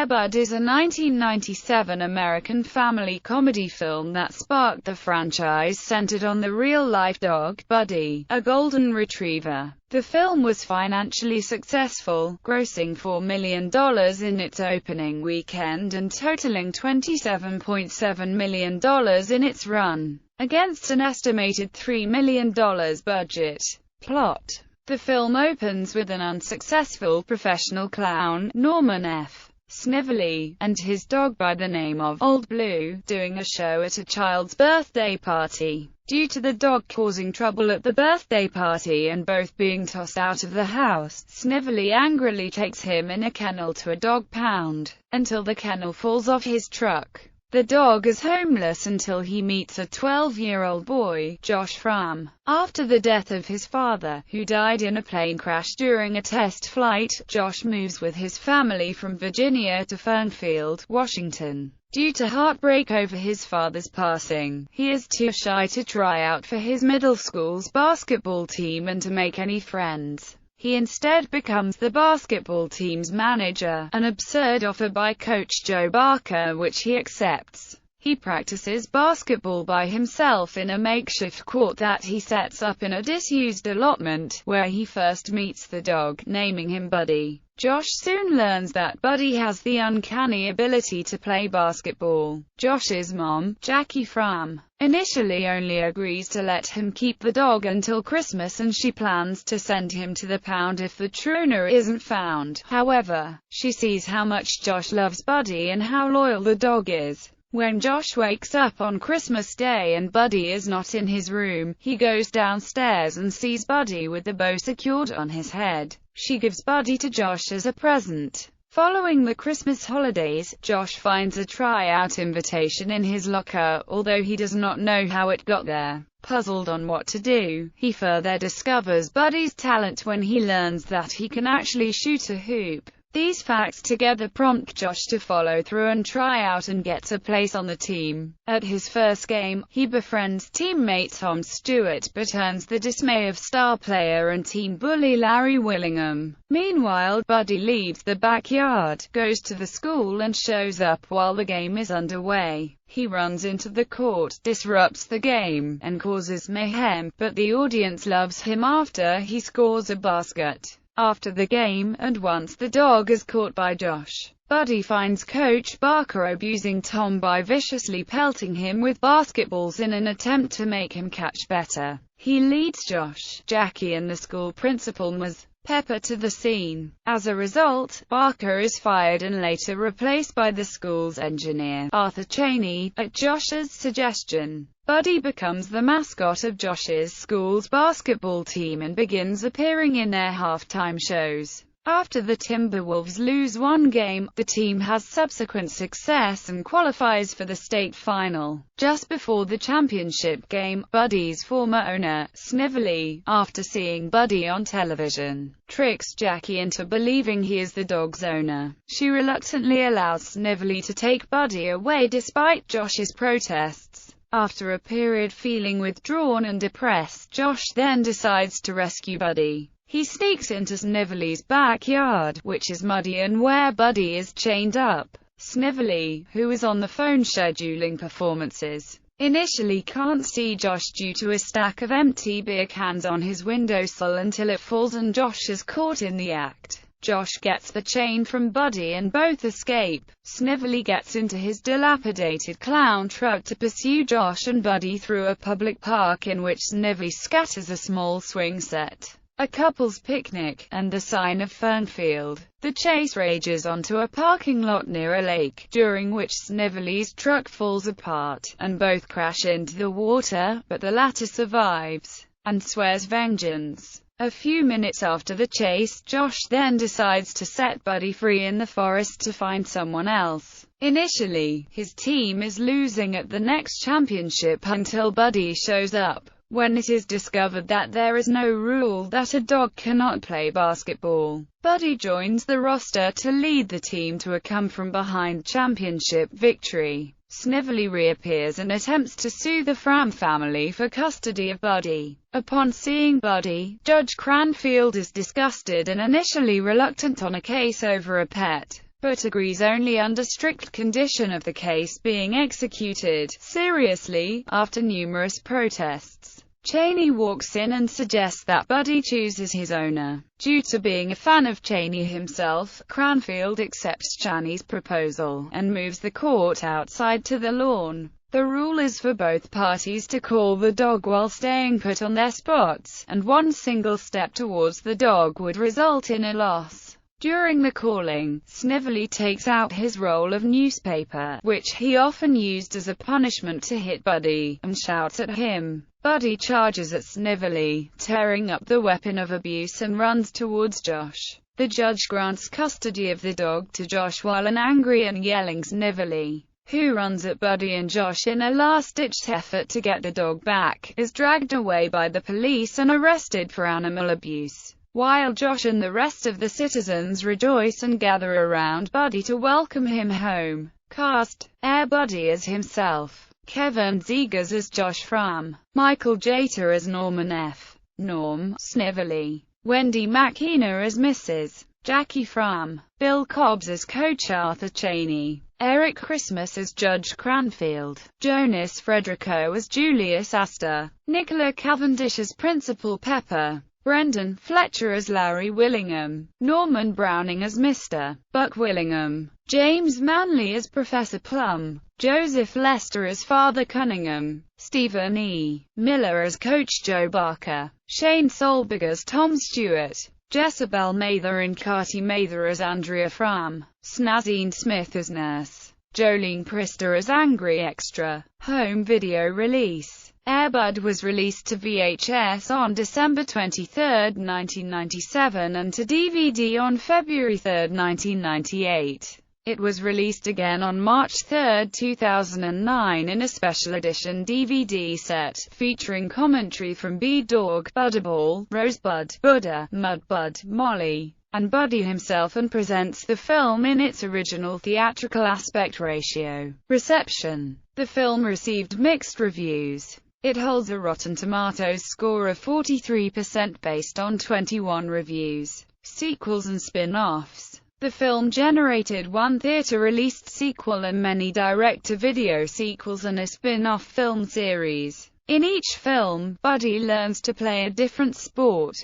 Where Bud is a 1997 American family comedy film that sparked the franchise centered on the real-life dog, Buddy, a golden retriever. The film was financially successful, grossing $4 million in its opening weekend and totaling $27.7 million in its run, against an estimated $3 million budget. Plot: the film opens with an unsuccessful professional clown, Norman F. Snively, and his dog by the name of Old Blue, doing a show at a child's birthday party. Due to the dog causing trouble at the birthday party and both being tossed out of the house, Snively angrily takes him in a kennel to a dog pound, until the kennel falls off his truck. The dog is homeless until he meets a 12-year-old boy, Josh Fram. After the death of his father, who died in a plane crash during a test flight, Josh moves with his family from Virginia to Fernfield, Washington. Due to heartbreak over his father's passing, he is too shy to try out for his middle school's basketball team and to make any friends. He instead becomes the basketball team's manager, an absurd offer by Coach Joe Barker which he accepts. He practices basketball by himself in a makeshift court that he sets up in a disused allotment, where he first meets the dog, naming him Buddy. Josh soon learns that Buddy has the uncanny ability to play basketball. Josh's mom, Jackie Fram, initially only agrees to let him keep the dog until Christmas, and she plans to send him to the pound if the true owner isn't found. However, she sees how much Josh loves Buddy and how loyal the dog is. When Josh wakes up on Christmas Day and Buddy is not in his room, he goes downstairs and sees Buddy with the bow secured on his head. She gives Buddy to Josh as a present. Following the Christmas holidays, Josh finds a tryout invitation in his locker, although he does not know how it got there. Puzzled on what to do, he further discovers Buddy's talent when he learns that he can actually shoot a hoop. These facts together prompt Josh to follow through and try out and gets a place on the team. At his first game, he befriends teammate Tom Stewart but earns the dismay of star player and team bully Larry Willingham. Meanwhile, Buddy leaves the backyard, goes to the school and shows up while the game is underway. He runs into the court, disrupts the game, and causes mayhem, but the audience loves him after he scores a basket. After the game, and once the dog is caught by Josh, Buddy finds Coach Barker abusing Tom by viciously pelting him with basketballs in an attempt to make him catch better. He leads Josh, Jackie and the school principal Ms. Pepper to the scene. As a result, Barker is fired and later replaced by the school's engineer, Arthur Chaney. At Josh's suggestion, Buddy becomes the mascot of Josh's school's basketball team and begins appearing in their halftime shows. After the Timberwolves lose one game, the team has subsequent success and qualifies for the state final. Just before the championship game, Buddy's former owner, Snively, after seeing Buddy on television, tricks Jackie into believing he is the dog's owner. She reluctantly allows Snively to take Buddy away despite Josh's protests. After a period feeling withdrawn and depressed, Josh then decides to rescue Buddy. He sneaks into Snively's backyard, which is muddy and where Buddy is chained up. Snively, who is on the phone scheduling performances, initially can't see Josh due to a stack of empty beer cans on his windowsill until it falls and Josh is caught in the act. Josh gets the chain from Buddy and both escape. Snively gets into his dilapidated clown truck to pursue Josh and Buddy through a public park in which Snively scatters a small swing set, a couple's picnic, and the sign of Fernfield. The chase rages onto a parking lot near a lake, during which Snively's truck falls apart, and both crash into the water, but the latter survives, and swears vengeance. A few minutes after the chase, Josh then decides to set Buddy free in the forest to find someone else. Initially, his team is losing at the next championship until Buddy shows up. When it is discovered that there is no rule that a dog cannot play basketball, Buddy joins the roster to lead the team to a come-from-behind championship victory. Snively reappears and attempts to sue the Fram family for custody of Buddy. Upon seeing Buddy, Judge Cranfield is disgusted and initially reluctant on a case over a pet, but agrees only under strict condition of the case being executed seriously. After numerous protests, Chaney walks in and suggests that Buddy chooses his owner. Due to being a fan of Chaney himself, Cranfield accepts Chaney's proposal, and moves the court outside to the lawn. The rule is for both parties to call the dog while staying put on their spots, and one single step towards the dog would result in a loss. During the calling, Snively takes out his roll of newspaper, which he often used as a punishment to hit Buddy, and shouts at him. Buddy charges at Snively, tearing up the weapon of abuse and runs towards Josh. The judge grants custody of the dog to Josh while an angry and yelling Snively, who runs at Buddy and Josh in a last-ditch effort to get the dog back, is dragged away by the police and arrested for animal abuse. While Josh and the rest of the citizens rejoice and gather around Buddy to welcome him home. Cast: Air Buddy as himself, Kevin Zegers as Josh Fram, Michael Jater as Norman F. Norm Snively, Wendy McKenna as Mrs. Jackie Fram, Bill Cobbs as Coach Arthur Chaney, Eric Christmas as Judge Cranfield, Jonas Frederico as Julius Astor, Nicola Cavendish as Principal Pepper, Brendan Fletcher as Larry Willingham, Norman Browning as Mr. Buck Willingham, James Manley as Professor Plum, Joseph Lester as Father Cunningham, Stephen E. Miller as Coach Joe Barker, Shane Solberg as Tom Stewart, Jezebel Mather and Carty Mather as Andrea Fram, Snazine Smith as Nurse, Jolene Prister as Angry Extra. Home video release. Air Bud was released to VHS on December 23, 1997 and to DVD on February 3, 1998. It was released again on March 3, 2009 in a special edition DVD set, featuring commentary from B-Dog, Butterball, Rosebud, Buddha, Mudbud, Molly, and Buddy himself, and presents the film in its original theatrical aspect ratio. Reception. The film received mixed reviews. It holds a Rotten Tomatoes score of 43% based on 21 reviews. Sequels and spin-offs. The film generated one theater-released sequel and many direct-to-video sequels and a spin-off film series. In each film, Buddy learns to play a different sport.